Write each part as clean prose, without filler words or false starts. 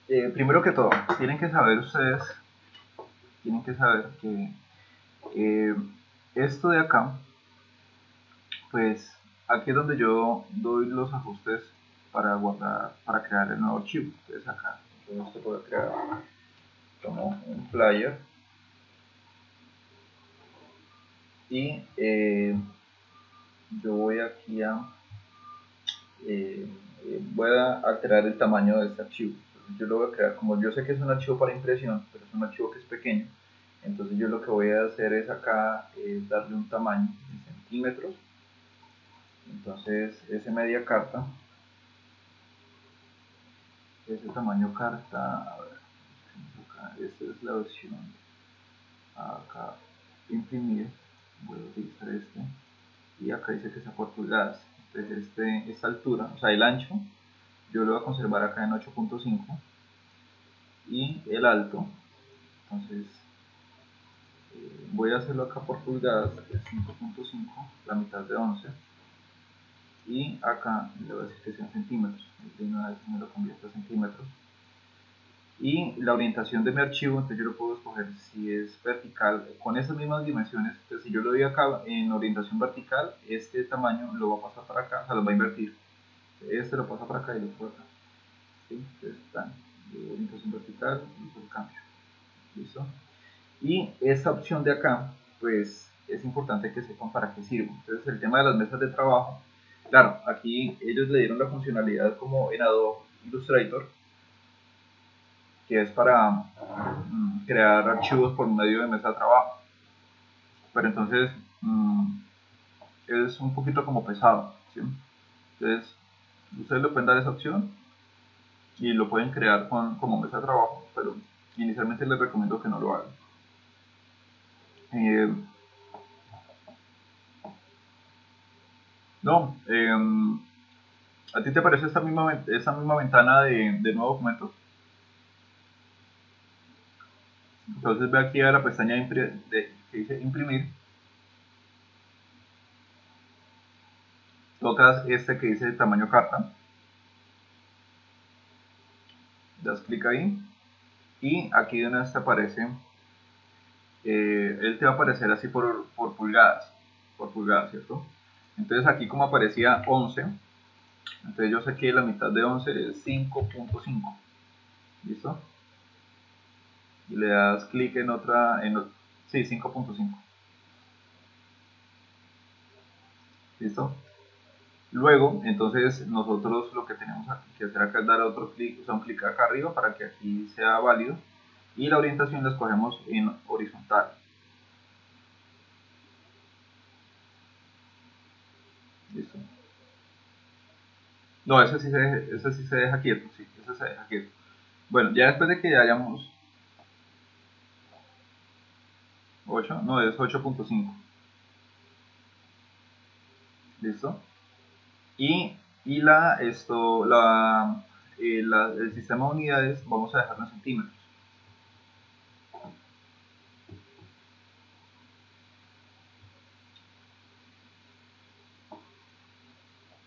primero que todo, tienen que saber ustedes, tienen que saber que eh, esto de acá, pues aquí es donde yo doy los ajustes para guardar, para crear el nuevo archivo. Entonces acá yo esto voy a crear como un flyer y yo voy aquí a voy a alterar el tamaño de este archivo. Entonces yo lo voy a crear, como yo sé que es un archivo para impresión, pero es un archivo que es pequeño, entonces yo lo que voy a hacer es acá darle un tamaño en centímetros. Entonces ese media carta, ese tamaño carta, a ver, acá, esta es la versión, acá imprimir, voy a utilizar este, y acá dice que está por pulgadas. Entonces esta altura, o sea el ancho, yo lo voy a conservar acá en 8.5 y el alto, entonces voy a hacerlo acá por pulgadas, es 5.5, la mitad de 11, y acá le voy a decir que sean centímetros, de una vez me lo convierto a centímetros. Y la orientación de mi archivo, entonces yo lo puedo escoger si es vertical, con esas mismas dimensiones. Entonces si yo lo doy acá en orientación vertical, este tamaño lo va a pasar para acá, o sea, lo va a invertir. Este lo pasa para acá y lo por acá. ¿Sí? Entonces están de orientación vertical y por cambio. ¿Listo? Y esta opción de acá, pues es importante que sepan para qué sirve. Entonces el tema de las mesas de trabajo, claro, aquí ellos le dieron la funcionalidad como en Adobe Illustrator, que es para crear archivos por medio de mesa de trabajo. Pero entonces es un poquito como pesado, ¿sí? Entonces ustedes le pueden dar esa opción y lo pueden crear como mesa de trabajo, pero inicialmente les recomiendo que no lo hagan. Eh, no, ¿a ti te parece esta misma ventana de nuevo documento? Entonces ve aquí a la pestaña que dice imprimir, tocas este que dice tamaño carta, das clic ahí y aquí donde te aparece, él te va a aparecer así por pulgadas, ¿cierto? Entonces aquí como aparecía 11, entonces yo sé que la mitad de 11 es 5.5, ¿listo? Y le das clic en otra, sí, 5.5, ¿listo? Luego, entonces nosotros lo que tenemos que hacer acá es dar otro clic, o sea, un clic acá arriba para que aquí sea válido y la orientación la escogemos en horizontal. ¿Listo? No, ese sí se deja quieto, sí, ese se deja quieto. Bueno, ya después de que hayamos 8, no, es 8.5. ¿Listo? Y el sistema de unidades vamos a dejarlo en centímetros.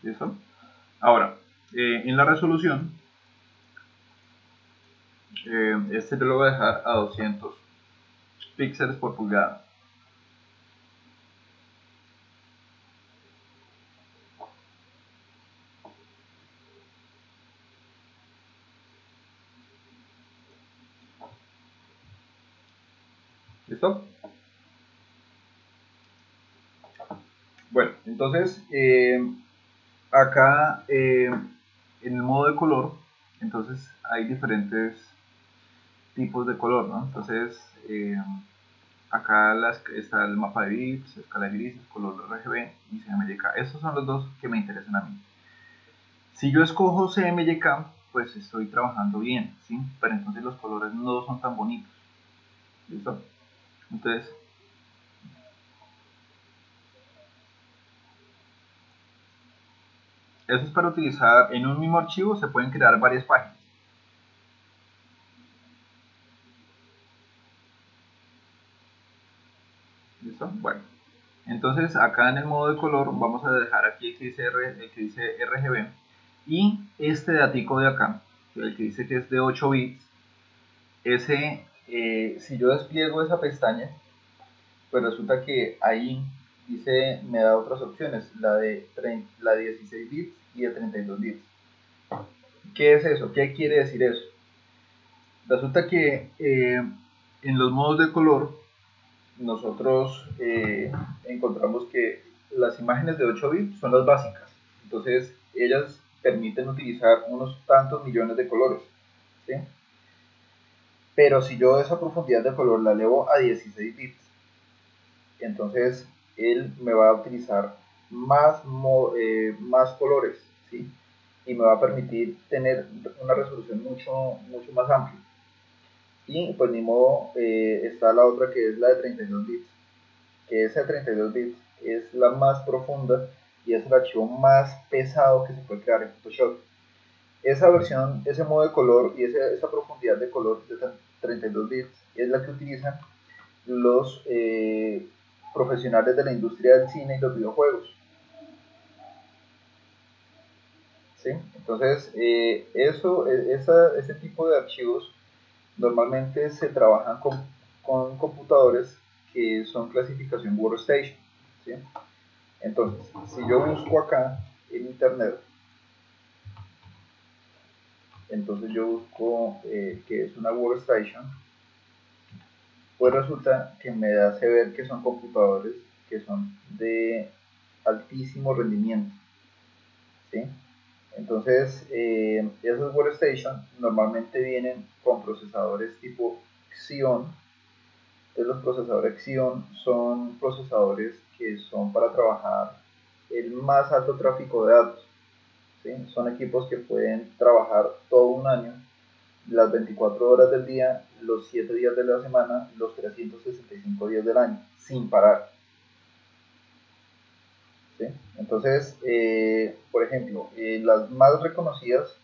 ¿Listo? Ahora, en la resolución, este yo lo voy a dejar a 200 píxeles por pulgada. ¿Listo? Bueno, entonces acá en el modo de color, entonces hay diferentes tipos de color, ¿no? Entonces acá está el mapa de bits, escala de grises, color RGB y CMYK. Estos son los dos que me interesan a mí. Si yo escojo CMYK, pues estoy trabajando bien, ¿sí? Pero entonces los colores no son tan bonitos. ¿Listo? Entonces, eso es para utilizar en un mismo archivo, se pueden crear varias páginas. ¿Listo? Bueno, entonces acá en el modo de color vamos a dejar aquí el que dice RGB y este datico de acá. el que dice que es de 8 bits, ese, si yo despliego esa pestaña, pues resulta que ahí dice, me da otras opciones, la de 16 bits y de 32 bits. ¿Qué es eso? ¿Qué quiere decir eso? Resulta que en los modos de color nosotros encontramos que las imágenes de 8 bits son las básicas. Entonces ellas permiten utilizar unos tantos millones de colores, ¿sí? Pero si yo esa profundidad de color la elevo a 16 bits, entonces él me va a utilizar más colores, ¿sí? Y me va a permitir tener una resolución mucho más amplia. Y pues ni modo, está la otra que es la de 32 bits, que esa de 32 bits es la más profunda y es el archivo más pesado que se puede crear en Photoshop. Esa versión, ese modo de color y esa profundidad de color de 32 bits es la que utilizan los profesionales de la industria del cine y los videojuegos. ¿Sí? Entonces, ese tipo de archivos normalmente se trabajan con computadores que son clasificación Workstation. ¿Sí? Entonces, si yo busco acá en internet, entonces yo busco que es una Workstation, pues resulta que me hace ver que son computadores que son de altísimo rendimiento. ¿Sí? Entonces, esos Workstation normalmente vienen con procesadores tipo Xeon. Entonces, los procesadores Xeon son procesadores que son para trabajar el más alto tráfico de datos. ¿Sí? Son equipos que pueden trabajar todo un año, las 24 horas del día, los 7 días de la semana, los 365 días del año, sin parar. ¿Sí? Entonces, por ejemplo, las más reconocidas,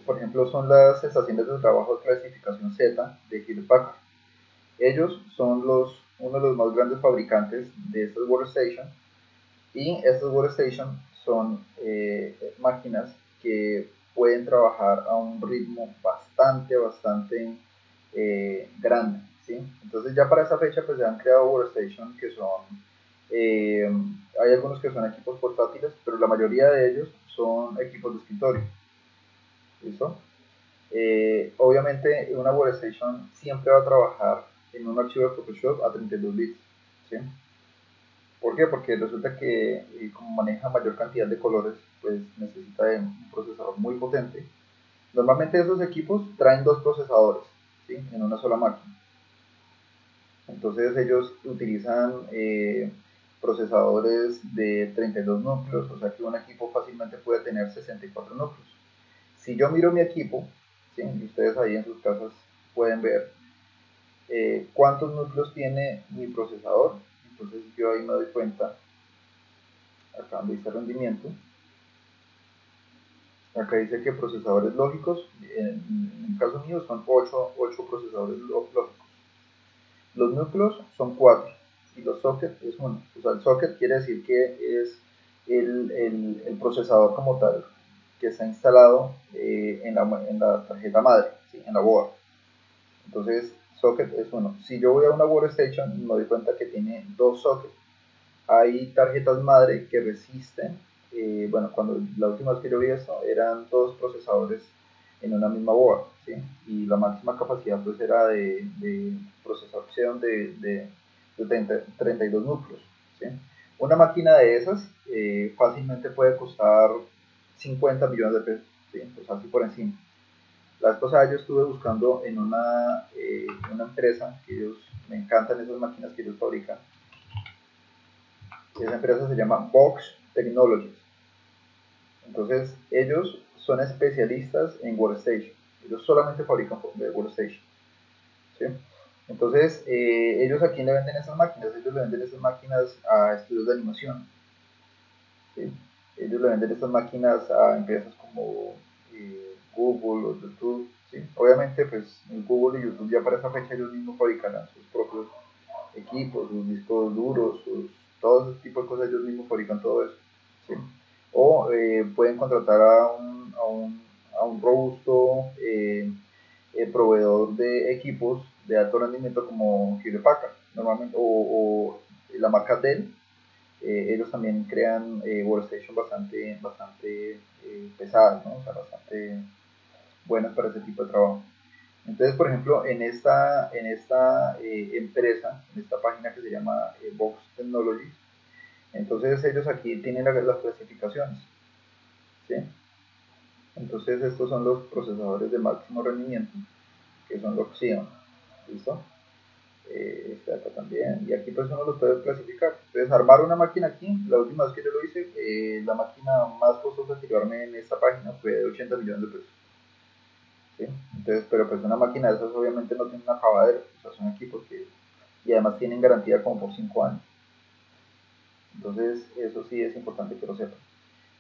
por ejemplo, son las estaciones de trabajo de clasificación Z de Hewlett Packard. Ellos son uno de los más grandes fabricantes de estas workstations, y estas workstations son máquinas que pueden trabajar a un ritmo bastante grande, ¿sí? Entonces ya para esa fecha pues se han creado workstations que son, hay algunos que son equipos portátiles, pero la mayoría de ellos son equipos de escritorio, ¿listo? Obviamente una workstation siempre va a trabajar en un archivo de Photoshop a 32 bits, ¿sí? ¿Por qué? Porque resulta que como maneja mayor cantidad de colores, pues necesita de un procesador muy potente. Normalmente esos equipos traen dos procesadores, ¿sí? En una sola máquina. Entonces ellos utilizan procesadores de 32 núcleos, o sea que un equipo fácilmente puede tener 64 núcleos. Si yo miro mi equipo, ¿sí? Y ustedes ahí en sus casas pueden ver cuántos núcleos tiene mi procesador, entonces yo ahí me doy cuenta, acá donde dice rendimiento, acá dice que procesadores lógicos, en el caso mío son 8 procesadores lógicos. Los núcleos son 4 y los sockets es 1. O sea, el socket quiere decir que es el procesador como tal que está instalado en la tarjeta madre, ¿sí? En la board. Entonces, socket es 1. Si yo voy a una workstation, me doy cuenta que tiene dos sockets. Hay tarjetas madre que resisten, bueno, cuando la última vez que yo vi eso, eran dos procesadores en una misma board, ¿sí? Y la máxima capacidad pues era de procesación de 32 núcleos, ¿sí? Una máquina de esas fácilmente puede costar 50 millones de pesos, ¿sí? Pues así por encima. La vez pasada yo estuve buscando en una empresa que ellos, me encantan esas máquinas que ellos fabrican. Esa empresa se llama Box Technologies. Entonces, ellos son especialistas en workstation. Ellos solamente fabrican workstation. ¿Sí? Entonces, ellos a quién le venden esas máquinas? Ellos le venden esas máquinas a estudios de animación. ¿Sí? Ellos le venden estas máquinas a empresas como Google o YouTube. ¿Sí? Obviamente, pues en Google y YouTube ya para esa fecha ellos mismos fabricarán sus propios equipos, sus discos duros, todo ese tipo de cosas, ellos mismos fabrican todo eso. ¿Sí? O pueden contratar a un robusto proveedor de equipos de alto rendimiento como Hewlett Packard, normalmente, o la marca Dell. Ellos también crean workstation bastante pesadas, ¿no? O sea, bastante buenas para ese tipo de trabajo. Entonces, por ejemplo, en esta empresa, en esta página que se llama Box Technologies, entonces ellos aquí tienen las clasificaciones, ¿sí? Entonces estos son los procesadores de máximo rendimiento, que son los Xeon, ¿listo? Este acá también, y aquí pues uno lo puede clasificar. Entonces armar una máquina aquí, la última vez que yo lo hice, la máquina más costosa que yo armé en esta página fue de 80 millones de pesos. ¿Sí? Entonces, pero pues una máquina de esas obviamente no tiene un acabadero, o sea, son equipos que, y además tienen garantía como por 5 años. Entonces, eso sí es importante que lo sepan.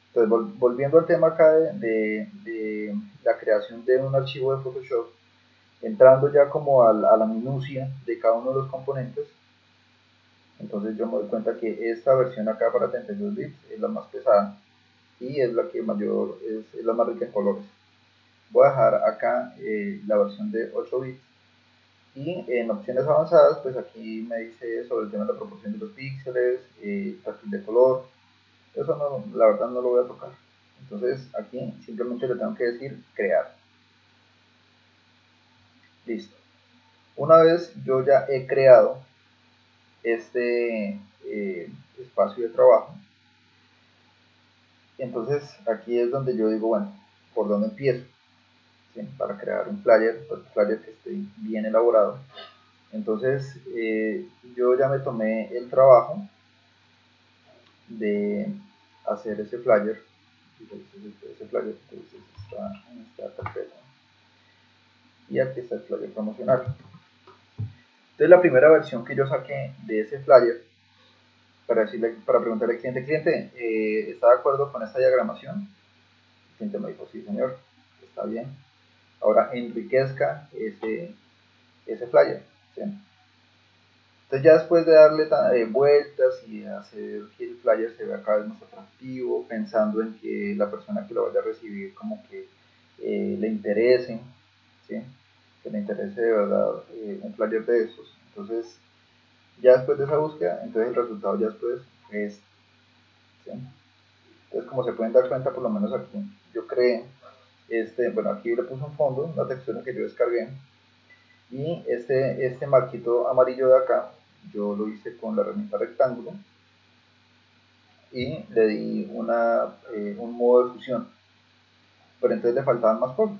Entonces, volviendo al tema acá de la creación de un archivo de Photoshop, entrando ya como a la minucia de cada uno de los componentes, entonces yo me doy cuenta que esta versión acá para 32 bits es la más pesada y es la que mayor, es la más rica en colores. Voy a dejar acá la versión de 8 bits y en opciones avanzadas pues aquí me dice sobre el tema de la proporción de los píxeles, perfil de color. Eso no, la verdad no lo voy a tocar. Entonces aquí simplemente le tengo que decir crear. Listo. Una vez yo ya he creado este espacio de trabajo, entonces aquí es donde yo digo, bueno, ¿por dónde empiezo? ¿Sí? Para crear un flyer que esté bien elaborado. Entonces yo ya me tomé el trabajo de hacer ese flyer. Ese flyer entonces está en esta carpeta. Y aquí está el flyer promocional. Entonces la primera versión que yo saqué de ese flyer, para preguntarle al cliente, ¿está de acuerdo con esta diagramación? El cliente me dijo, sí señor, está bien. Ahora enriquezca ese flyer. ¿Sí? Entonces ya después de darle vueltas y hacer que el flyer se vea cada vez más atractivo, pensando en que la persona que lo vaya a recibir como que le interese, ¿sí? Que le interese de verdad un flyer de esos. Entonces ya después de esa búsqueda, entonces el resultado ya después es, ¿sí? Entonces como se pueden dar cuenta, por lo menos aquí yo creé bueno, aquí le puse un fondo, una textura que yo descargué, y este marquito amarillo de acá yo lo hice con la herramienta rectángulo y le di un modo de fusión, pero entonces le faltaban más cosas,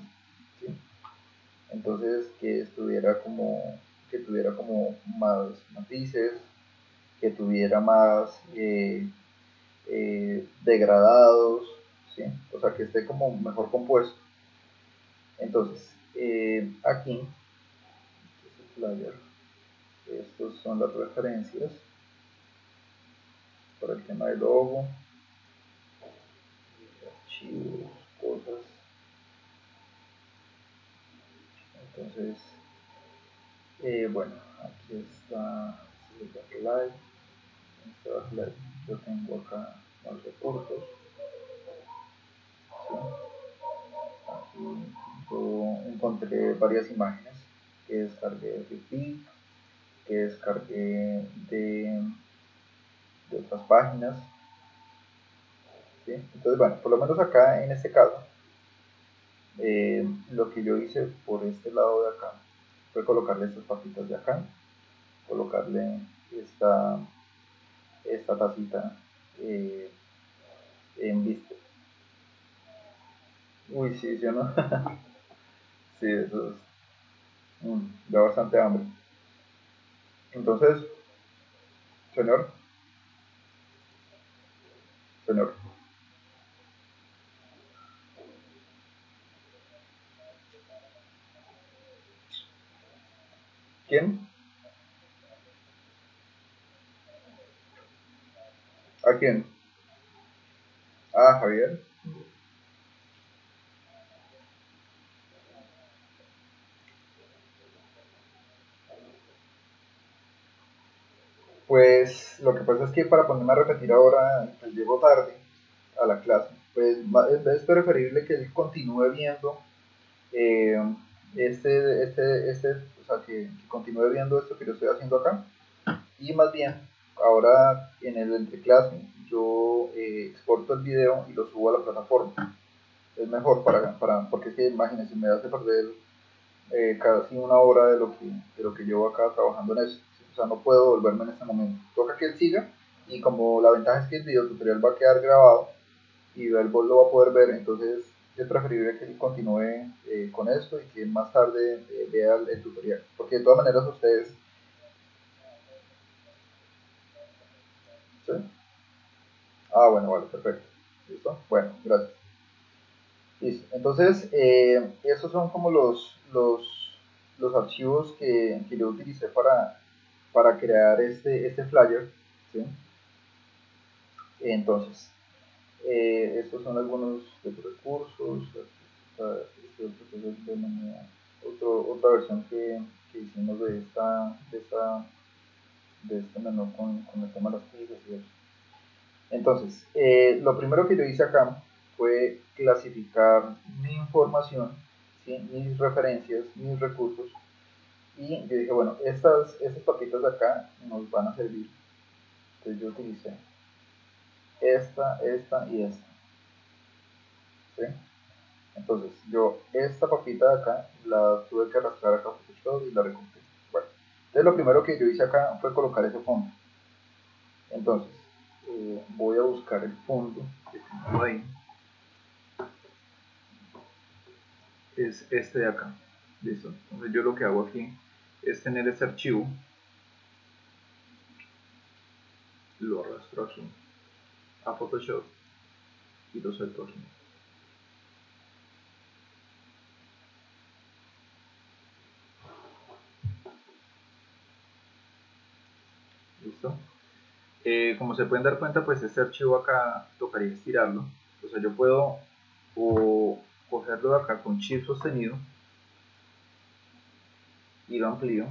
¿sí? Entonces que tuviera como más matices, que tuviera más degradados, ¿sí? O sea, que esté como mejor compuesto. Entonces, aquí, estos son las referencias para el tema del logo, archivos, cosas. Entonces, bueno, aquí está el backlight. En este backlight yo tengo acá los recursos. ¿Sí? Aquí yo encontré varias imágenes que descargué de Fitbit, que descargué de otras páginas. ¿Sí? Entonces, bueno, por lo menos acá en este caso, lo que yo hice por este lado de acá fue colocarle estas papitas de acá, colocarle esta tacita en vista. Uy, sí, ¿sí o no? Sí, eso es, da bastante hambre. Entonces, señor, señor, ¿quién? ¿A quién? Ah, Javier. Pues lo que pasa es que para ponerme a repetir ahora, pues llego tarde a la clase. pues es preferible que él continúe viendo eh, o sea, que continúe viendo esto que yo estoy haciendo acá, y más bien, ahora en el entreclase, yo exporto el video y lo subo a la plataforma. Es mejor porque es que imagínense, me hace perder casi una hora de lo que llevo acá trabajando en eso. O sea, no puedo volverme en este momento. Toca que él siga, y como la ventaja es que el video tutorial va a quedar grabado y el bot lo va a poder ver, entonces es preferible que él continúe con esto y que más tarde vea el tutorial. Porque de todas maneras ustedes... ¿Sí? Ah, bueno, vale, perfecto. ¿Listo? Bueno, gracias. Listo. Entonces, esos son como los archivos que yo utilicé para crear este flyer. ¿Sí? Entonces, estos son algunos de los recursos. Otra versión que hicimos de este menú con el tema de las piezas y eso. Entonces, lo primero que yo hice acá fue clasificar mi información, ¿sí? Mis referencias, mis recursos, y yo dije, bueno, estas papitas de acá nos van a servir. Entonces yo utilicé esta y esta. ¿Sí? Entonces yo esta papita de acá la tuve que arrastrar acá a Photoshop y la recorté. Bueno, entonces lo primero que yo hice acá fue colocar ese fondo. Entonces voy a buscar el fondo que tengo ahí. Es este de acá. Listo. Entonces yo lo que hago aquí es tener este archivo, lo arrastro aquí a Photoshop y lo suelto aquí. Listo. Como se pueden dar cuenta, pues este archivo acá tocaría estirarlo. O sea, yo puedo o cogerlo de acá con Shift sostenido y lo amplío,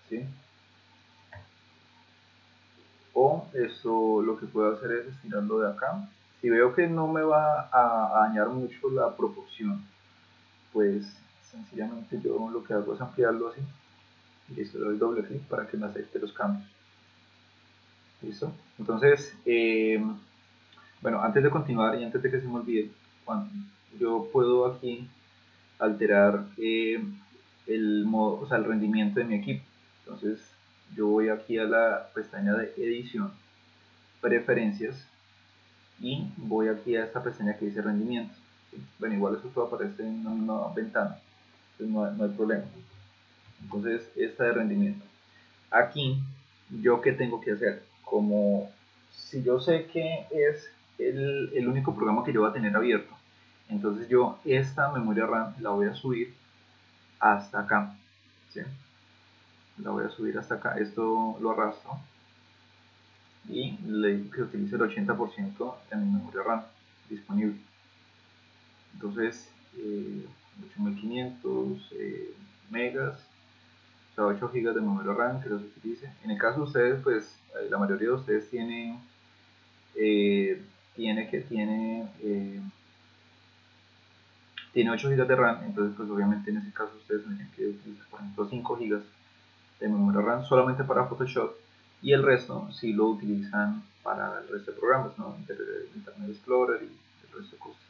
¿sí? O esto lo que puedo hacer es estirarlo de acá. Si veo que no me va a dañar mucho la proporción, pues sencillamente yo lo que hago es ampliarlo así. Y listo, le doy doble clic para que me acepte los cambios. ¿Listo? Entonces, bueno, antes de continuar y antes de que se me olvide, yo puedo aquí alterar el modo, o sea, el rendimiento de mi equipo. Entonces, yo voy aquí a la pestaña de edición, preferencias, y voy aquí a esta pestaña que dice rendimiento. ¿Sí? Bueno, igual eso todo aparece en una misma ventana, entonces no hay problema. Entonces, esta de rendimiento. Aquí, ¿yo qué tengo que hacer? Como si yo sé que es el único programa que yo voy a tener abierto, entonces yo esta memoria RAM la voy a subir hasta acá. ¿Sí? La voy a subir hasta acá. Esto lo arrastro y le digo que utilice el 80% de mi memoria RAM disponible. Entonces, 8500 megas, o sea, 8 GB de memoria RAM que los utilice. En el caso de ustedes, pues la mayoría de ustedes tiene eh, 8 GB de RAM, entonces pues obviamente en ese caso ustedes tendrían que utilizar por ejemplo 5 GB de memoria RAM solamente para Photoshop, y el resto si lo utilizan para el resto de programas, ¿no? Internet Explorer y el resto de cosas.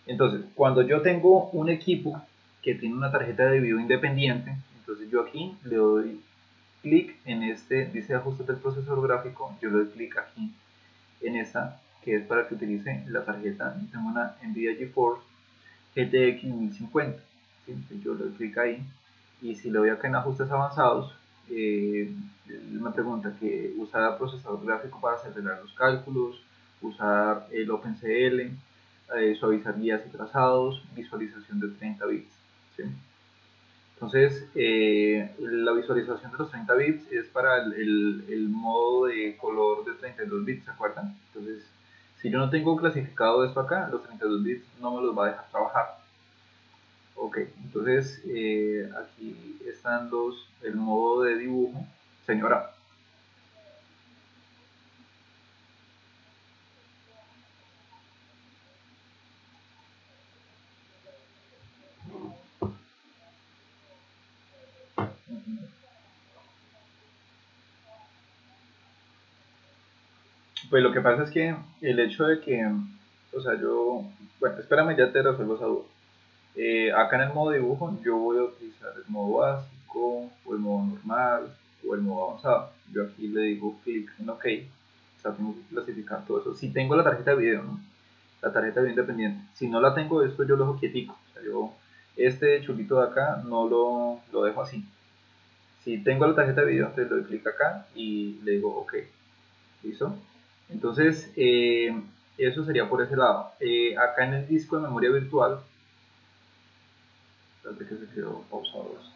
Entonces, cuando yo tengo un equipo que tiene una tarjeta de video independiente, entonces yo aquí le doy clic en este, dice ajustes del procesador gráfico, yo le doy clic aquí en esta, que es para que utilice la tarjeta. Tengo una Nvidia GeForce GTX 1050, ¿sí? Yo le doy clic ahí, y si le doy acá en ajustes avanzados, me pregunta que usar procesador gráfico para acelerar los cálculos, usar el OpenCL, suavizar guías y trazados, visualización de 30 bits. ¿Sí? Entonces, la visualización de los 30 bits es para el modo de color de 32 bits, ¿se acuerdan? Entonces, si yo no tengo clasificado esto acá, los 32 bits no me los va a dejar trabajar. Ok, entonces aquí están el modo de dibujo. Señora, Pues lo que pasa es que el hecho de que, o sea, bueno, espérame, ya te resuelvo esa duda. Acá en el modo dibujo yo voy a utilizar el modo básico, o el modo normal, o el modo avanzado. Yo aquí le digo clic en OK, o sea, tengo que clasificar todo eso. Si tengo la tarjeta de video, ¿no? La tarjeta de video independiente. Si no la tengo, esto yo lo dejo quietico. O sea, yo este chulito de acá no lo dejo así. Si tengo la tarjeta de video, entonces le doy clic acá y le digo OK. ¿Listo? Entonces, eso sería por ese lado. Acá en el disco de memoria virtual, espérate que se quedó pausado esto.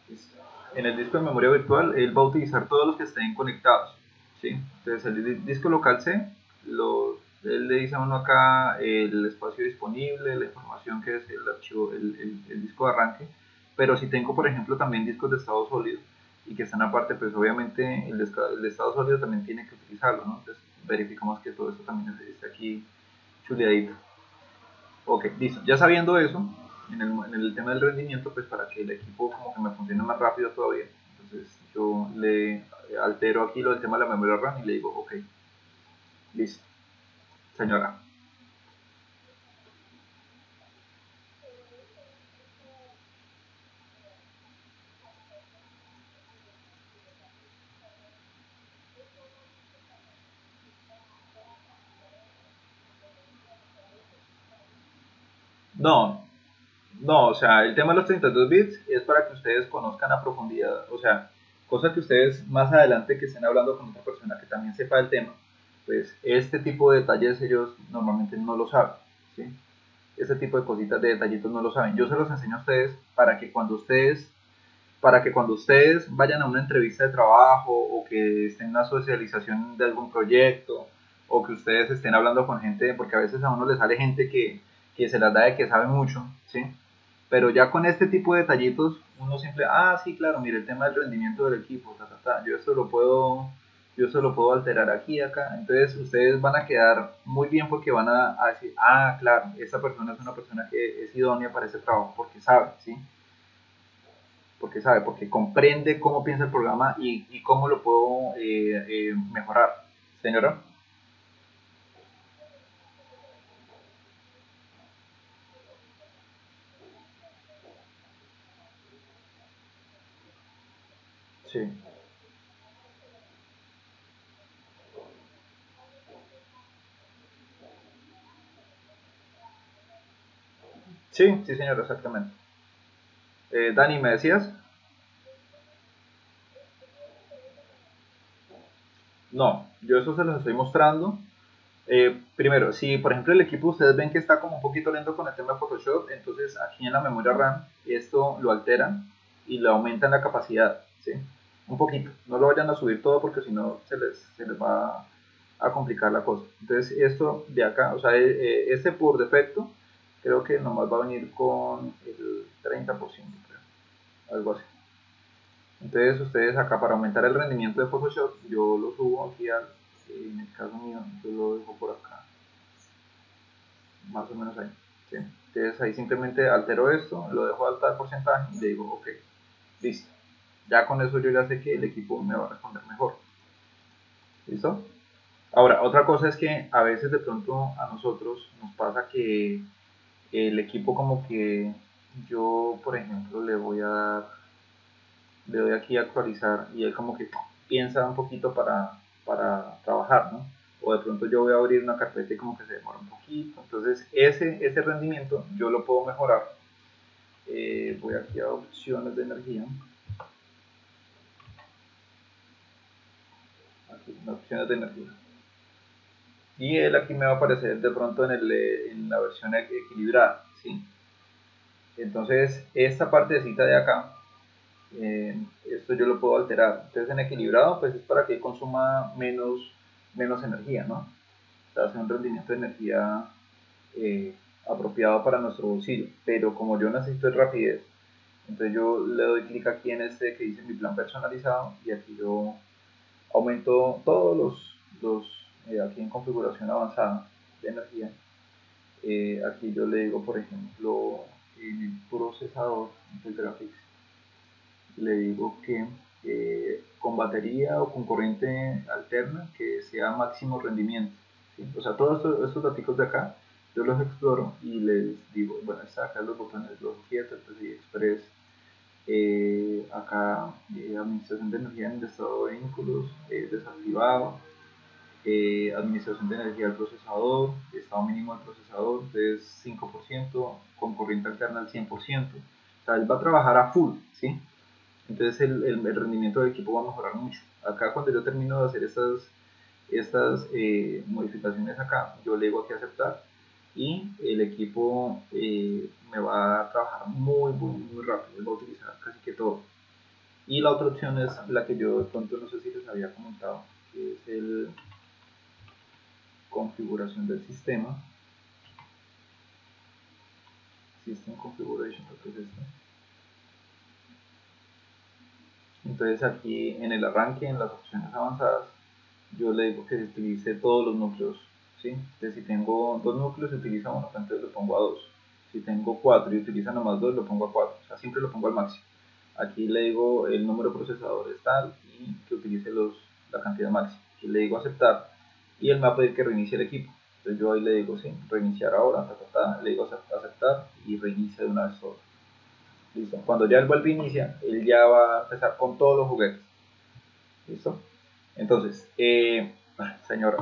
Listo. En el disco de memoria virtual, él va a utilizar todos los que estén conectados. ¿Sí? Entonces, el disco local C, él le dice a uno acá el espacio disponible, la información que es el archivo, el disco de arranque. Pero si tengo, por ejemplo, también discos de estado sólido y que están aparte, pues obviamente el de estado sólido también tiene que utilizarlo, ¿no? Entonces verificamos que todo eso también está aquí chuleadito. Ok, listo. Ya sabiendo eso, en el tema del rendimiento, pues para que el equipo como que me funcione más rápido todavía, entonces yo le altero aquí lo del tema de la memoria RAM y le digo, ok, listo, señora. No, no, o sea, el tema de los 32 bits es para que ustedes conozcan a profundidad, o sea, cosa que ustedes más adelante que estén hablando con otra persona que también sepa el tema, pues este tipo de detalles ellos normalmente no lo saben, ¿sí? Ese tipo de cositas, de detallitos no lo saben. Yo se los enseño a ustedes para que cuando ustedes vayan a una entrevista de trabajo o que estén en una socialización de algún proyecto o que ustedes estén hablando con gente, porque a veces a uno le sale gente que se las da de que sabe mucho, ¿sí? Pero ya con este tipo de detallitos, uno siempre, sí, claro, mire, el tema del rendimiento del equipo, yo esto lo puedo alterar aquí, acá. Entonces ustedes van a quedar muy bien porque van a decir, claro, esta persona es una persona que es idónea para ese trabajo porque sabe, ¿sí? Porque comprende cómo piensa el programa y cómo lo puedo mejorar. Señora. Sí. Sí, sí, señora, exactamente. Dani, ¿me decías? No, yo eso se los estoy mostrando. Primero, si por ejemplo el equipo ustedes ven que está como un poquito lento con el tema de Photoshop, entonces aquí en la memoria RAM esto lo alteran y le aumentan la capacidad, ¿sí? Un poquito. No lo vayan a subir todo porque si no se les va a complicar la cosa. Entonces esto de acá, o sea, este por defecto, creo que nomás va a venir con el 30%, creo, algo así. Entonces ustedes acá para aumentar el rendimiento de Photoshop, yo lo subo aquí en el caso mío, yo lo dejo por acá, más o menos ahí. ¿Sí? Entonces ahí simplemente altero esto, lo dejo a tal porcentaje y le digo, ok, listo. Ya con eso yo ya sé que el equipo me va a responder mejor. ¿Listo? Ahora, otra cosa es que a veces de pronto a nosotros nos pasa que el equipo como que yo, por ejemplo, le doy aquí a actualizar y él como que piensa un poquito para trabajar, ¿no? O de pronto yo voy a abrir una carpeta y como que se demora un poquito. Entonces ese rendimiento yo lo puedo mejorar. Voy aquí a opciones de energía. Aquí, en opciones de energía. Y él aquí me va a aparecer de pronto en la versión equilibrada, ¿sí? Entonces esta partecita de acá, esto yo lo puedo alterar. Entonces en equilibrado pues es para que consuma menos energía, ¿no? O sea, hace un rendimiento de energía eh, apropiado para nuestro bolsillo. Pero como yo necesito rapidez, entonces yo le doy clic aquí en este que dice mi plan personalizado y aquí yo aumento todos los aquí en configuración avanzada de energía. Aquí yo le digo, por ejemplo, en el procesador, el graphics, le digo que con batería o con corriente alterna que sea máximo rendimiento, ¿sí? O sea, todos estos datos de acá yo los exploro y les digo, bueno, está acá los botones, los quieta, PCI Express, acá administración de energía en el estado de vínculos, desactivado, administración de energía del procesador, estado mínimo del procesador, entonces 5%, con corriente alterna al 100%, o sea, él va a trabajar a full, ¿sí? Entonces el rendimiento del equipo va a mejorar mucho. Acá cuando yo termino de hacer estas modificaciones acá, yo le digo aquí aceptar y el equipo me va a trabajar muy rápido, él va a utilizar casi que todo. Y la otra opción es la que yo de pronto no sé si les había comentado, que es el configuración del sistema. System Configuration, creo que es esto. Entonces aquí en el arranque, en las opciones avanzadas, yo le digo que se utilice todos los núcleos, ¿sí? Entonces si tengo 2 núcleos, se utiliza uno, entonces lo pongo a 2. Si tengo 4 y utiliza nomás 2, lo pongo a 4. O sea, siempre lo pongo al máximo. Aquí le digo el número de procesadores tal y que utilice la cantidad máxima. Aquí le digo aceptar y él me va a pedir que reinicie el equipo. Entonces yo ahí le digo, sí, reiniciar ahora, le digo aceptar y reinicia de una vez todo. Listo. Cuando ya él vuelve a iniciar, él ya va a empezar con todos los juguetes. ¿Listo? Entonces, señora.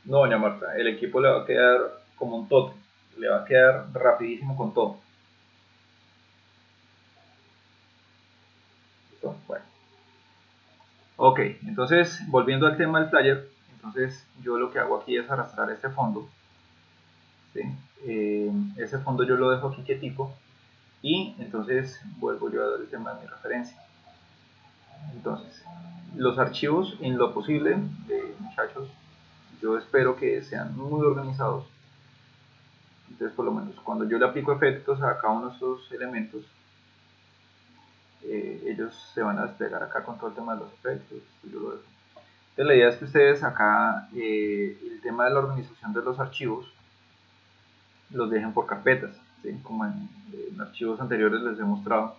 No, doña Marta, el equipo le va a quedar como un tote. Le va a quedar rapidísimo con todo. ¿Listo? Bueno. Ok, entonces, volviendo al tema del player, entonces yo lo que hago aquí es arrastrar este fondo. ¿Sí? Ese fondo yo lo dejo aquí quietico y entonces vuelvo yo a dar el tema de mi referencia. Entonces, los archivos en lo posible, muchachos, yo espero que sean muy organizados. Entonces, por lo menos, cuando yo le aplico efectos a cada uno de estos elementos, ellos se van a desplegar acá con todo el tema de los efectos. Yo lo dejo. Entonces, la idea es que ustedes acá, el tema de la organización de los archivos, los dejen por carpetas, ¿sí? Como en archivos anteriores les he mostrado.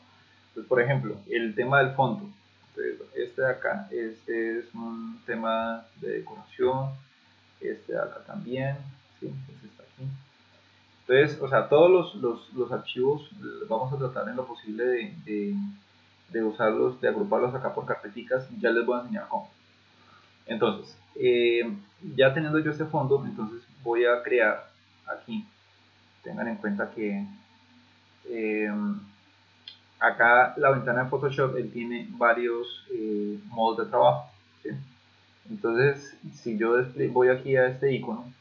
Entonces, por ejemplo, el tema del fondo. Entonces, este de acá, este es un tema de decoración, este de acá también, ¿sí? Este está aquí. Entonces, o sea, todos los archivos vamos a tratar en lo posible de usarlos, de agruparlos acá por carpeticas, ya les voy a enseñar cómo. Entonces, ya teniendo yo este fondo, entonces voy a crear aquí, tengan en cuenta que acá la ventana de Photoshop, él tiene varios modos de trabajo, ¿sí? Entonces, si yo voy aquí a este icono,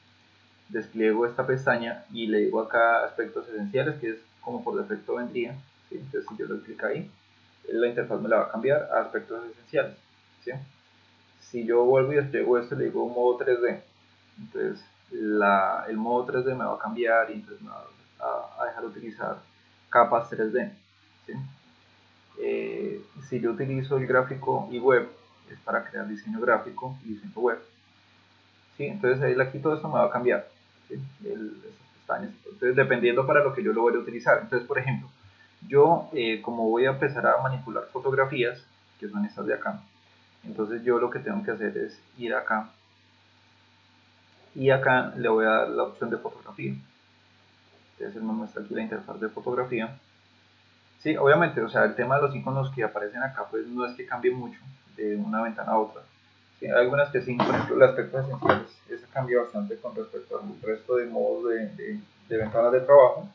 despliego esta pestaña y le digo acá aspectos esenciales, que es como por defecto vendría, ¿sí? Entonces si yo le clic ahí, la interfaz me la va a cambiar a aspectos esenciales, ¿sí? Si yo vuelvo y despliego esto, le digo modo 3D, entonces el modo 3D me va a cambiar y entonces me va a dejar utilizar capas 3D, ¿sí? Si yo utilizo el gráfico y web, es para crear diseño gráfico y diseño web, ¿sí? Entonces ahí aquí todo esto me va a cambiar, ¿sí? Esas pestañas. Entonces dependiendo para lo que yo lo voy a utilizar. Entonces, por ejemplo, yo como voy a empezar a manipular fotografías, que son estas de acá, entonces yo lo que tengo que hacer es ir acá y acá le voy a dar la opción de fotografía. Entonces él me muestra aquí la interfaz de fotografía. Sí, obviamente, o sea, el tema de los iconos que aparecen acá pues no es que cambie mucho de una ventana a otra. Sí, hay algunas que sí, por ejemplo, el aspecto esencial, ese cambia bastante con respecto al resto de modos de ventanas de trabajo.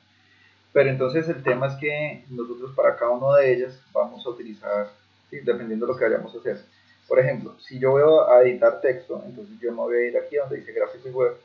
Pero entonces el tema es que nosotros para cada una de ellas vamos a utilizar, ¿sí? Dependiendo de lo que vayamos a hacer. Por ejemplo, si yo voy a editar texto, entonces yo me voy a ir aquí donde dice gráfico y web.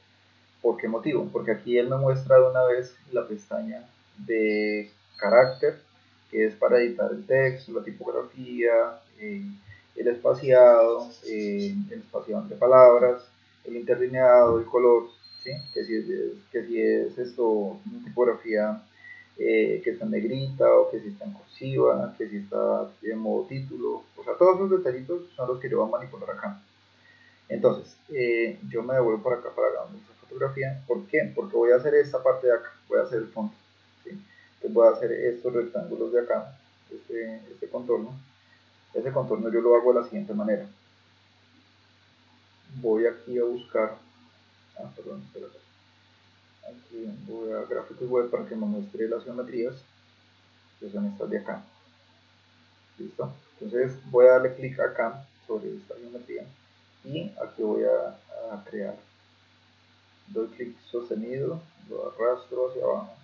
¿Por qué motivo? Porque aquí él me muestra de una vez la pestaña de carácter, que es para editar el texto, la tipografía, el espaciado, el espaciado entre palabras, el interlineado, el color, ¿sí? Que si es esto, una tipografía que está en negrita o que si está en cursiva, que si está en modo título, o sea, todos esos detallitos son los que yo voy a manipular acá. Entonces, yo me devuelvo por acá para donde esa fotografía. ¿Por qué? Porque voy a hacer esta parte de acá, voy a hacer el fondo, ¿sí? Entonces voy a hacer estos rectángulos de acá, este contorno. Ese contorno yo lo hago de la siguiente manera. Voy aquí a buscar, perdón, espérate. Aquí voy a gráficos web para que me muestre las geometrías, que son estas de acá. ¿Listo? Entonces voy a darle clic acá sobre esta geometría y aquí voy a crear. Doy clic sostenido, lo arrastro hacia abajo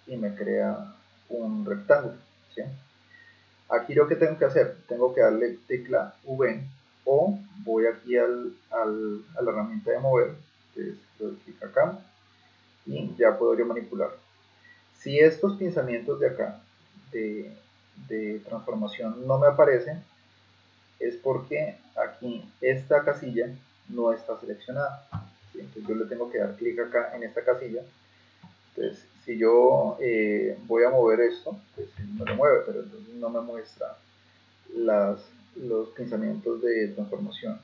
y me crea un rectángulo, ¿sí? Aquí lo que tengo que hacer, tengo que darle tecla V o voy aquí a la herramienta de mover, entonces doy clic acá y ya puedo yo manipular. Si estos pinzamientos de acá de transformación no me aparecen, es porque aquí esta casilla no está seleccionada, ¿sí? Entonces yo le tengo que dar clic acá en esta casilla. Entonces si yo voy a mover esto, pues me lo mueve, pero entonces no me muestra los pinzamientos de transformación.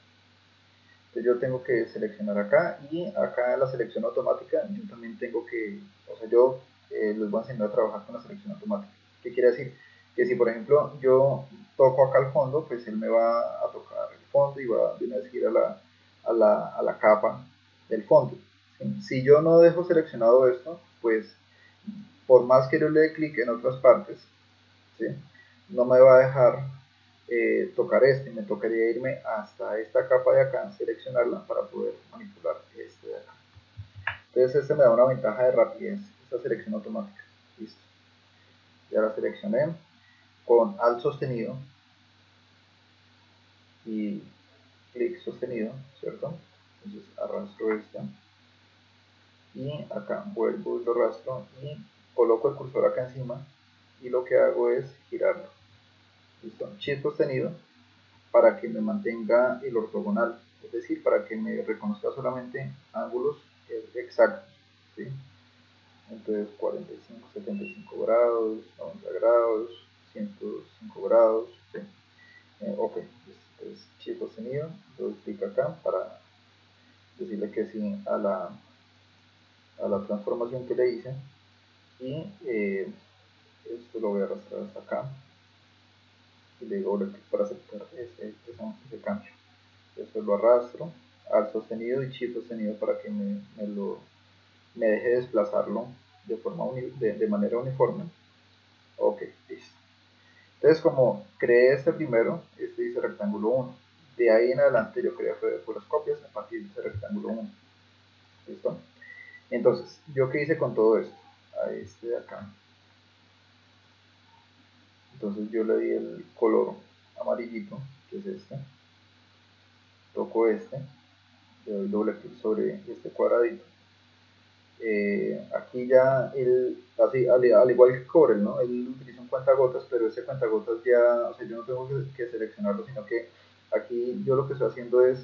Entonces yo tengo que seleccionar acá y acá en la selección automática yo también tengo que, o sea, yo les voy a enseñar a trabajar con la selección automática. ¿Qué quiere decir? Que si por ejemplo yo toco acá el fondo, pues él me va a tocar el fondo y va de una vez ir a la capa del fondo. ¿Sí? Si yo no dejo seleccionado esto, pues por más que yo le dé clic en otras partes, ¿sí? No me va a dejar tocar este, me tocaría irme hasta esta capa de acá, seleccionarla para poder manipular este de acá. Entonces este me da una ventaja de rapidez, esta selección automática. Listo. Ya la seleccioné con Alt sostenido y clic sostenido, ¿cierto? Entonces arrastro esta y acá vuelvo y lo arrastro y coloco el cursor acá encima y lo que hago es girarlo. Listo. Shift sostenido para que me mantenga el ortogonal, es decir, para que me reconozca solamente ángulos exactos, ¿sí? Entonces 45, 75 grados, 90 grados, 105 grados, ¿sí? Ok, entonces shift sostenido, doy clic acá para decirle que sí a la transformación que le hice y esto lo voy a arrastrar hasta acá y le digo doble clic para aceptar ese cambio. Eso lo arrastro al sostenido y shift sostenido para que me deje desplazarlo de manera uniforme. Ok, listo. Entonces como creé este primero, este dice rectángulo 1. De ahí en adelante yo creé puras copias a partir de ese rectángulo 1. ¿Listo? Entonces, ¿yo qué hice con todo esto? A este de acá. Entonces yo le di el color amarillito, que es este. Toco este. Le doy doble clic sobre este cuadradito. Aquí ya él, así, al igual que Corel, ¿no? Él utiliza un cuentagotas, pero ese cuentagotas ya, o sea, yo no tengo que seleccionarlo, sino que aquí yo lo que estoy haciendo es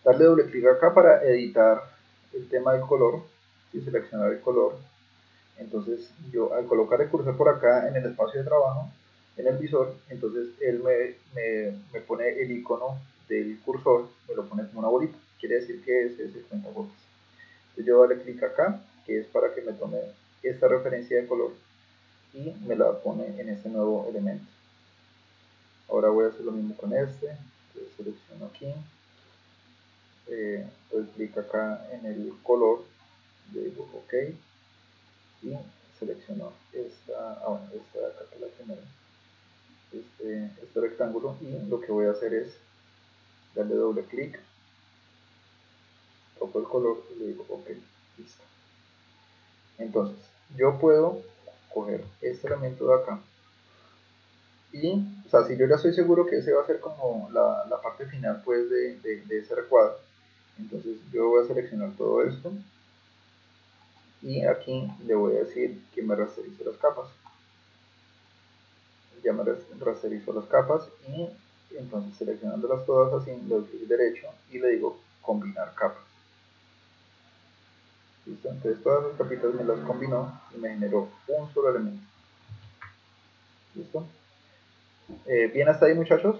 darle doble clic acá para editar el tema del color y seleccionar el color. Entonces yo al colocar el cursor por acá en el espacio de trabajo, en el visor, entonces él me pone el icono del cursor, me lo pone como una bolita, quiere decir que ese es el cuentagotas. Entonces yo darle clic acá, que es para que me tome esta referencia de color y me la pone en este nuevo elemento. Ahora voy a hacer lo mismo con este, entonces selecciono aquí, doy clic acá en el color, le digo ok y selecciono esta de acá que es la primera, este rectángulo y lo que voy a hacer es darle doble clic, toco el color y le digo ok, listo. Entonces yo puedo coger este elemento de acá y, o sea, si yo ya estoy seguro que ese va a ser como la parte final pues de ese recuadro, entonces yo voy a seleccionar todo esto y aquí le voy a decir que me rasterice las capas. Ya me rasterizo las capas y entonces seleccionándolas todas así, le doy clic derecho y le digo combinar capas. ¿Listo? Entonces todas las capitas me las combinó y me generó un solo elemento. ¿Listo? ¿Bien hasta ahí, muchachos?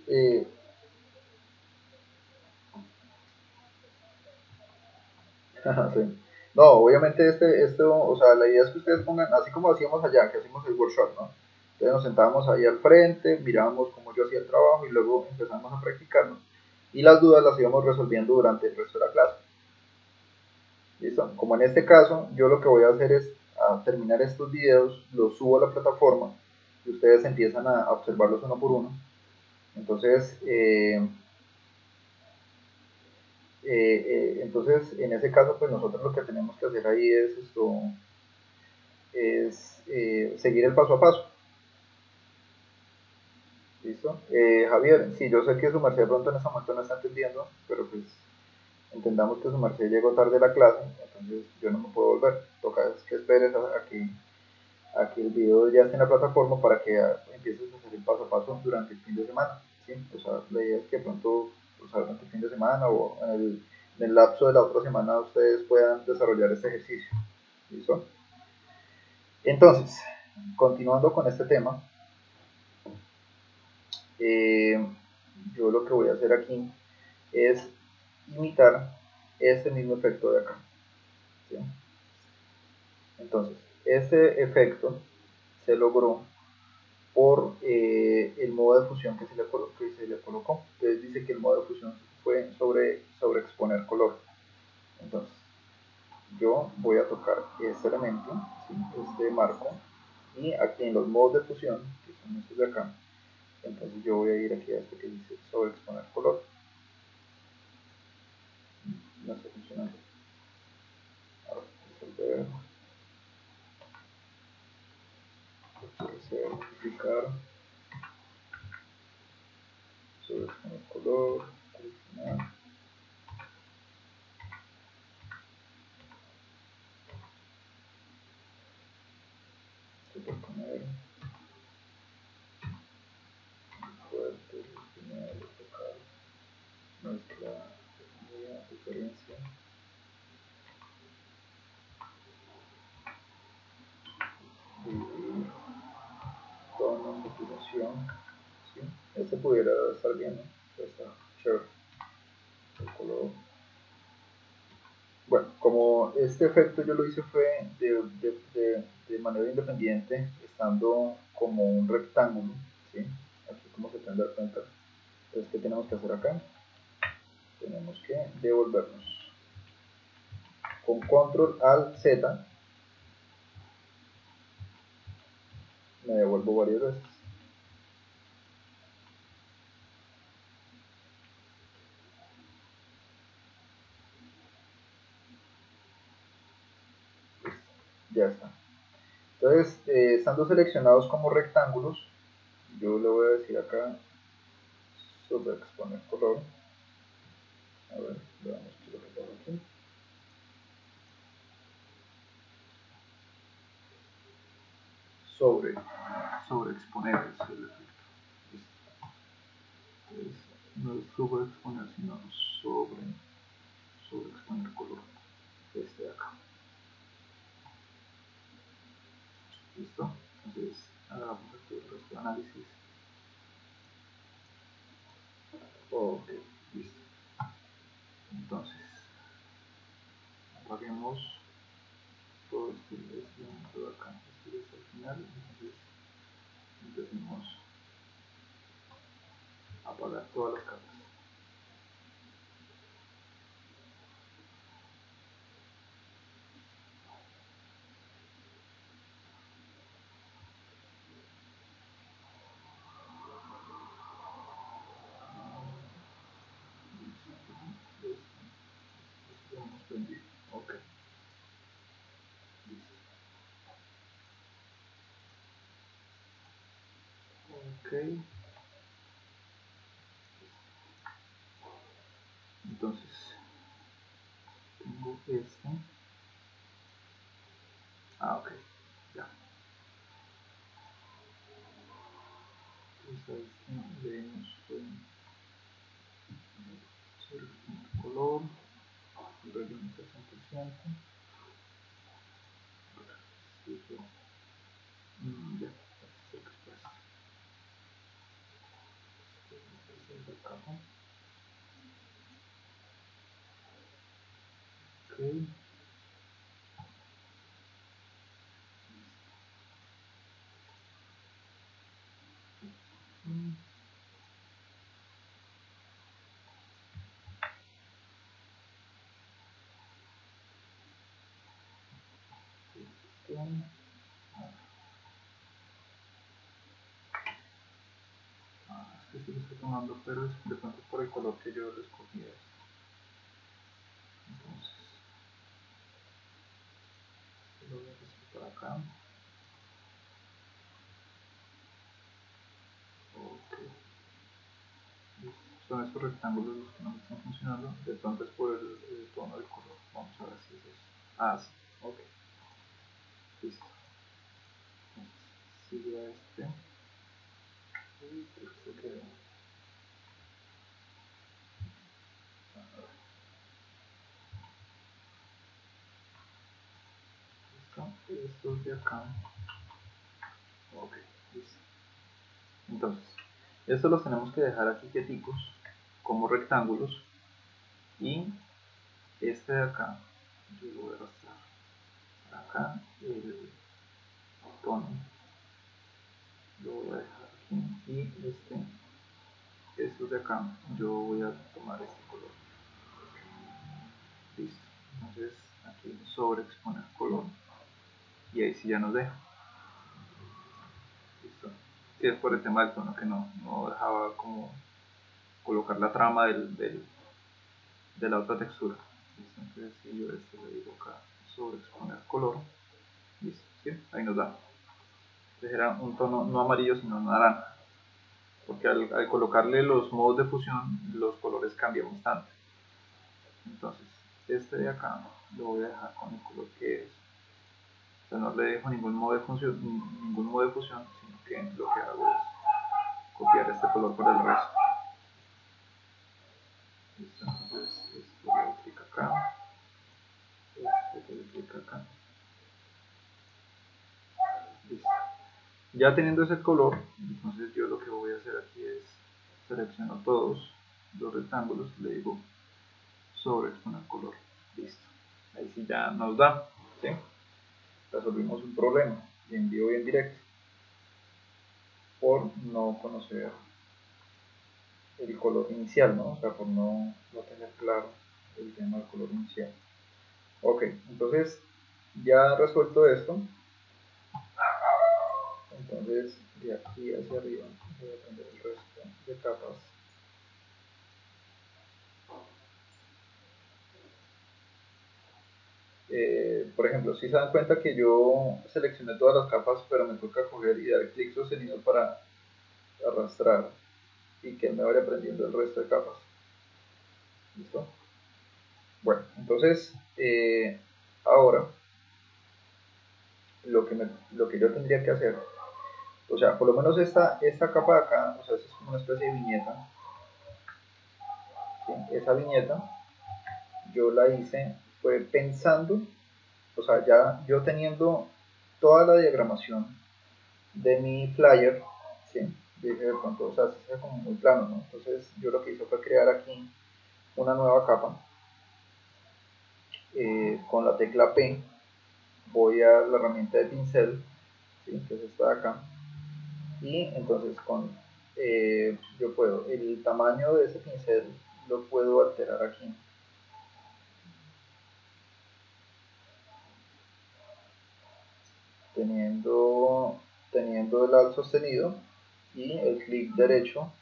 Eh, sí. No, obviamente o sea, la idea es que ustedes pongan, así como hacíamos allá, que hacíamos el workshop, ¿no? Entonces nos sentábamos ahí al frente, mirábamos cómo yo hacía el trabajo y luego empezamos a practicarnos. Y las dudas las íbamos resolviendo durante el resto de la clase. ¿Listo? Como en este caso, yo lo que voy a hacer es a terminar estos videos, los subo a la plataforma y ustedes empiezan a observarlos uno por uno. Entonces, entonces, en ese caso, pues nosotros lo que tenemos que hacer ahí es seguir el paso a paso. ¿Listo? Javier, sí, yo sé que su merced de pronto en este momento no está entendiendo, pero pues entendamos que su merced llegó tarde a la clase, entonces yo no me puedo volver. Toca es que esperes a que el video ya esté en la plataforma para que empieces a hacer el paso a paso durante el fin de semana. ¿Sí? O sea, la idea es que pronto, o sea, durante el fin de semana o en el lapso de la otra semana ustedes puedan desarrollar este ejercicio. ¿Listo? Entonces, continuando con este tema, eh, yo lo que voy a hacer aquí es imitar este mismo efecto de acá. ¿Sí? Entonces, este efecto se logró por el modo de fusión que se le colocó. Entonces dice que el modo de fusión fue sobre exponer color. Entonces, yo voy a tocar este elemento, ¿sí? Este marco, y aquí en los modos de fusión, que son estos de acá, entonces yo voy a ir aquí a este que dice sobre exponer color. No está funcionando. Ahora, resolver, verificar, sobre exponer color, seleccionar, superponer, fuerte, seleccionar, tocar, mezcla, diferencia, dividir, tono, saturación, ¿sí? Este pudiera estar bien, ¿no? Ya está, chévere, el color. Bueno, como este efecto yo lo hice fue de manera independiente, estando como un rectángulo, ¿sí? Aquí como se pueden dar cuenta. Entonces, ¿qué tenemos que hacer acá? Tenemos que devolvernos. Con Control Alt Z me devuelvo varias veces. Ya está. Entonces, estando seleccionados como rectángulos, yo le voy a decir acá sobre exponer color. A ver, veamos qué es lo que pasa aquí. Sobre exponer es el efecto. Entonces, no es sobre exponer, sino sobre exponer color. Este de acá. ¿Listo? Entonces, hagamos aquí el resto de análisis. Ok, listo. Entonces, apaguemos todo este momento de acá. Este es el final. Entonces, empecemos a apagar todas las capas. Ok, listo. Ok. tengo este. Ok, ya. Entonces le demos el color, relleno 60%. Si yo, ya, este express. Este es el capa. Ok. Es que sí lo estoy tomando, pero es de pronto por el color que yo le escogí. Entonces, lo voy a hacer por acá. Ok. Son estos rectángulos los que no me están funcionando. De pronto es por el tono del color. Vamos a ver si es eso. Ah, sí. Ok. Listo. Entonces, sigue a este. Uy, creo que se quedó. Estos de acá. Ok, listo. Entonces, estos los tenemos que dejar aquí quieticos como rectángulos. Y este de acá, yo lo voy a arrastrar acá, el tono lo voy a dejar aquí. Y estos de acá, yo voy a tomar este color. Listo. Entonces, aquí sobreexponer color. Y ahí sí ya nos deja. Listo. Si es por el tema del tono que no dejaba como colocar la trama de la otra textura. Listo. Entonces si yo esto le digo acá sobreexponer color, listo, ¿sí? Ahí nos da. Entonces era un tono no amarillo sino naranja, porque al colocarle los modos de fusión los colores cambian bastante. Entonces este de acá lo voy a dejar con el color que es. O sea, no le dejo ningún modo de fusión, sino que lo que hago es copiar este color por el resto. Listo, entonces esto le doy clic acá, esto le doy clic acá. Listo. Ya teniendo ese color, entonces yo lo que voy a hacer aquí es selecciono todos los rectángulos, le digo sobreexponer color. Listo. Ahí sí ya nos da, ¿sí? Resolvimos un problema y en vivo y en directo por no conocer el color inicial, ¿no? O sea, por no tener claro el tema del color inicial. Ok, entonces ya resuelto esto, entonces de aquí hacia arriba voy a prender el resto de capas. Por ejemplo, si se dan cuenta que yo seleccioné todas las capas, pero me toca coger y dar clic sostenido para arrastrar y que me vaya prendiendo el resto de capas. ¿Listo? Bueno, entonces ahora lo que yo tendría que hacer, o sea, por lo menos esta capa de acá, o sea, es como una especie de viñeta. ¿Sí? Esa viñeta yo la hice, fue pensando, o sea, ya yo teniendo toda la diagramación de mi flyer, ¿sí? Dije de pronto, o sea, se hace como muy plano, ¿no? Entonces yo lo que hice fue crear aquí una nueva capa. Con la tecla P voy a la herramienta de pincel, ¿sí? Que es esta de acá, y entonces yo puedo, el tamaño de ese pincel lo puedo alterar aquí. Teniendo el alt sostenido y el clic derecho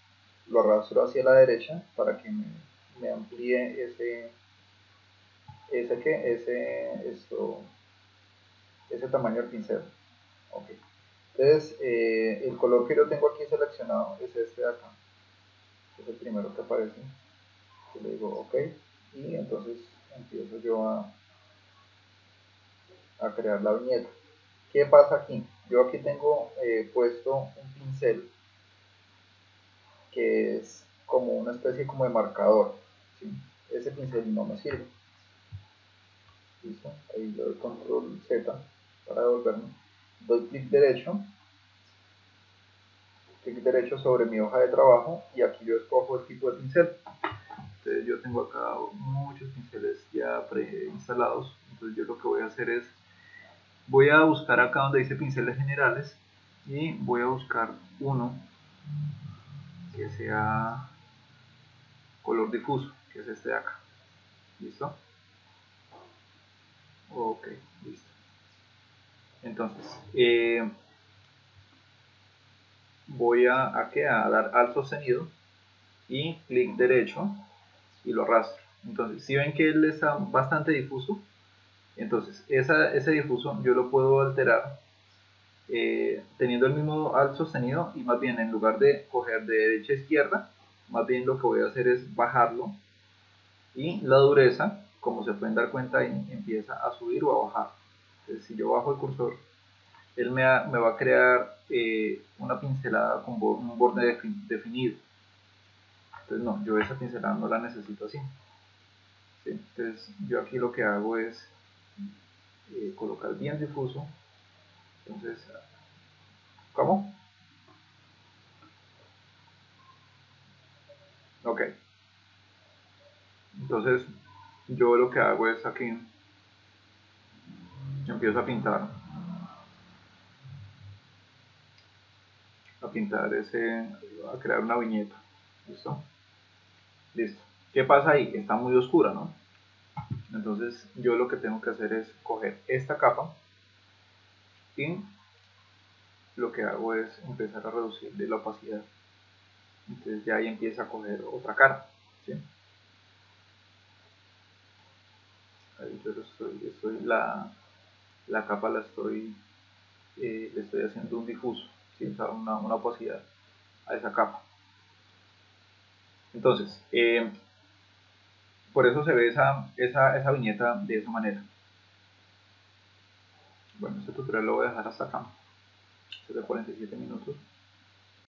lo arrastro hacia la derecha para que me amplíe ese tamaño del pincel. Okay. Entonces el color que yo tengo aquí seleccionado es este de acá, es el primero que aparece. Yo le digo ok y entonces empiezo yo a a crear la viñeta. ¿Qué pasa aquí? Yo aquí tengo puesto un pincel que es como una especie como de marcador, ¿sí? Ese pincel no me sirve. ¿Listo? Ahí le doy control Z para devolverme. Doy clic derecho sobre mi hoja de trabajo y aquí yo escojo el tipo de pincel. Entonces yo tengo acá muchos pinceles ya preinstalados. Entonces yo lo que voy a hacer es, voy a buscar acá donde dice pinceles generales y voy a buscar uno que sea color difuso, que es este de acá. ¿Listo? Ok, listo. Entonces, voy a dar al sostenido y clic derecho y lo arrastro. Entonces, si ven que él está bastante difuso, entonces ese difuso yo lo puedo alterar teniendo el mismo alt sostenido y más bien en lugar de coger de derecha a izquierda, más bien lo que voy a hacer es bajarlo y la dureza, como se pueden dar cuenta, empieza a subir o a bajar. Entonces, si yo bajo el cursor, él me va a crear una pincelada con un borde definido. Entonces no, yo esa pincelada no la necesito así. ¿Sí? Entonces yo aquí lo que hago es colocar bien difuso. Entonces, ¿cómo? Ok. Entonces yo lo que hago es aquí, empiezo a pintar a crear una viñeta. ¿Listo? Listo. ¿Qué pasa ahí? Está muy oscura, ¿no? Entonces yo lo que tengo que hacer es coger esta capa y lo que hago es empezar a reducirle la opacidad. Entonces ya ahí empieza a coger otra cara. ¿Sí? Ahí yo la capa le estoy haciendo un difuso, ¿sí? O sea, una opacidad a esa capa. Entonces, por eso se ve esa viñeta de esa manera. Bueno, este tutorial lo voy a dejar hasta acá. Es de 47 minutos.